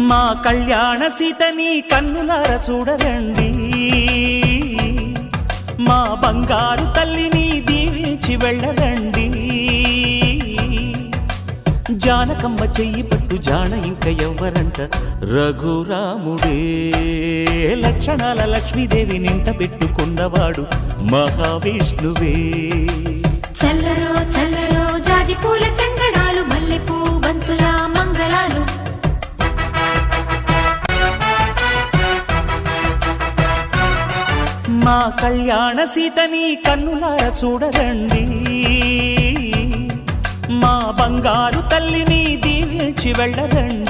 మా కళ్యాణ సీతని కన్నులార చూడరండి, మా బంగారు తల్లిని దీవించి వెళ్ళరండి. జానకమ్మ చెయ్యి పట్టు జాన ఇంక ఎవ్వరంట, రఘురాముడే. లక్షణాల లక్ష్మీదేవి నింట పెట్టుకున్నవాడు మహావిష్ణువే. చల్లరో చల్లరో జాజి పూల చందనాలు, మల్లెపూ బంతుల మంగళాలు. మా కళ్యాణ సీతని కన్నులార చూడరండి, మా బంగారు తల్లిని దీవించి వెళ్ళరండి.